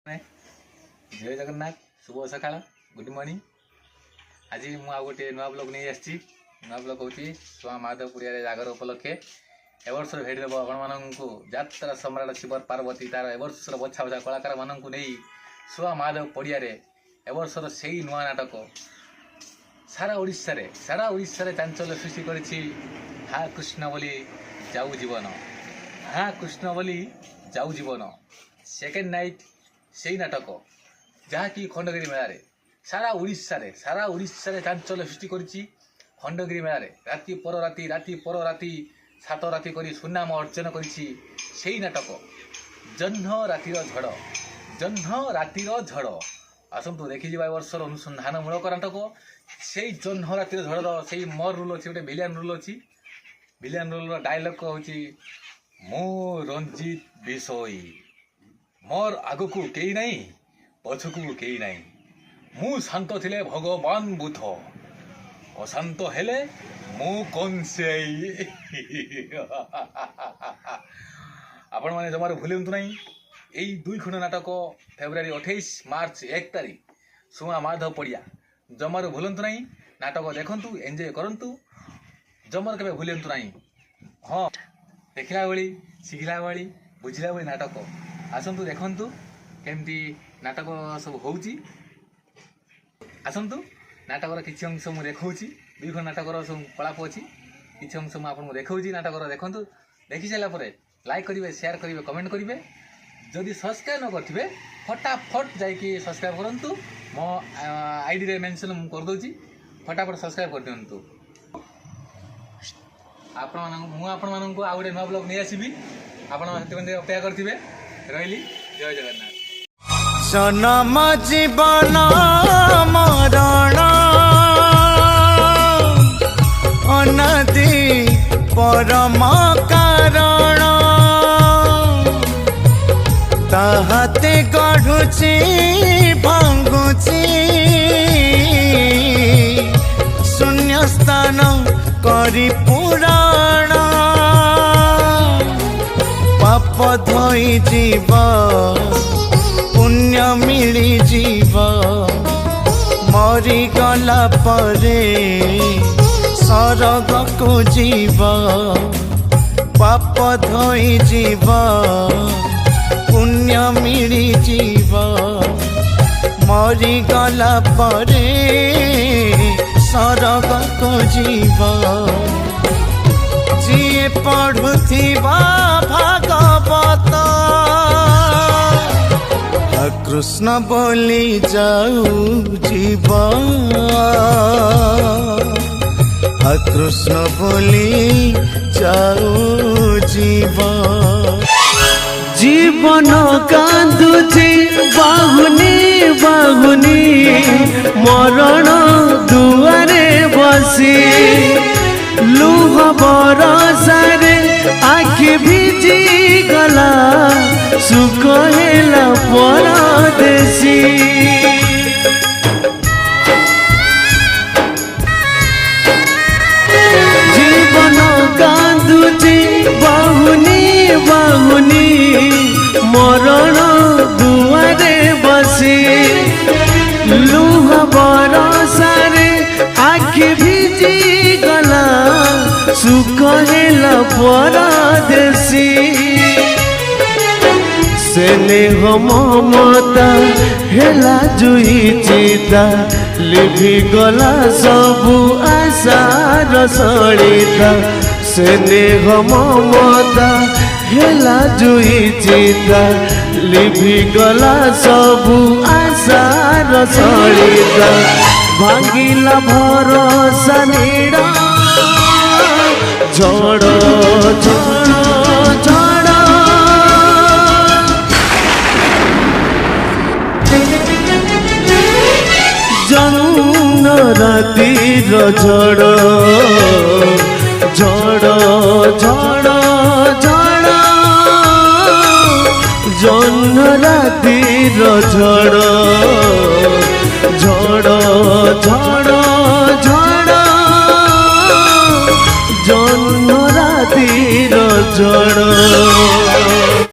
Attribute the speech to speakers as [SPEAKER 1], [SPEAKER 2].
[SPEAKER 1] जय जगन्नाथ शुभ सका good morning. आज मुझे गोटे नुआ ब्लॉग नहीं आसी नुआ ब्लॉग हूँ सुआ माधवपुरिया जागर उपलक्षे एवर्ष भेट देव आपको यात्रा सम्राट शिवर पार्वती तार एवर्षर बछा बछा कलाकार मानू नहीं सुआ माधव पड़िया एवर्षर से ही नुआ नाटक सारा ओडिशा चांचल्य सृष्टि करी हा कृष्ण बोली जाऊ जीवन हा कृष्ण बोली जाऊ जीवन सेकेंड नाइट से नाटक जहाँकि खंडगिरी मेलार सारा ओडिशा चांचल्य सृष्टि करी खंडगिरी मेलार राति पर राति 7 राति करी सुनाम अर्जन करी नाटक जह्न रातिर झड़ आसतु देखी वर्षर अनुसंधानमूलक नाटक से जह्न रातिर झड़ से मोर रूल अच्छे गोटे विलियन रूल अच्छी विलियन रूल डायलॉग हूँ मो रंजित विषय मोर आग को कई नहीं पछकू कई नहीं मु शांत थिले भगवान बुध अशांत हेले मु कौन से आपण मैंने जमार भूलु ना यही 2 खंड नाटक फेब्रुआरी 28 मार्च 1 तारीख सुआ माधव पड़िया जमार भूलु ना नाटक देखु एंजॉय करूँ जमार के भूलु ना हाँ देखला बेली शिखला बेली बुझला बेली नाटक आसतु देखु केमती नाटक सब हो आसतु नाटकर किसी अंश मुझे देखी 2 खंड नाटकर सब कलाप अच्छी किसी अंश मुझे आपको देखी नाटकर देखु देखी सारापर लाइक करेंगे शेयर करेंगे कमेंट करेंगे जदि सब्सक्राइब न करेंगे फटाफट जाकि सब्सक्राइब करूँ मो आईडी रे मेंशन करदे फटाफट सब्सक्राइब कर दिंतु आपण आउ गए नुआ ब्लॉग नहीं आसबि आपण अपेक्षा करेंगे रही जय जगन्नाथ।
[SPEAKER 2] जन्म जीवन मरण अनादि परम कारण ताहाते गढ़ुची भांगुची शून्य स्थान करी पुराण पाप धोई जीव पुण्य मिली जीव मरी गला परे सरग को जीव पाप धोई जीव पुण्य मिली जीव मरी गला परे सरग को जीव जी पढ़ुथिबा भागवत कृष्ण बोली जाऊ जीवन कृष्ण बोली जाऊ जीवन जीवन कांदुची बाहुनी बाहुनी मरण दुआरे बसी लुह बरसारे आखि भिजी गला सुख हेला परदेसी जीवन कांदुची बाहुनी बाहुनी मरण दुआरे बसी लुह बरसारे आखि भिजी गला सुख हेला परदेसी स्नेह ममता हेला जुई चिता लिभि गला सबु आशार सलिता स्नेह ममता हेला जुई चिता लिभि गला सबु आशार सलिता भांगिला भरोसा नीड़ा झड़ झड़ झड़ जह्न रातिर झड़ झड़ झड़ झड़ जह्न रातिर झड़ झड़ झड़ झड़ जह्न रातिर झड़।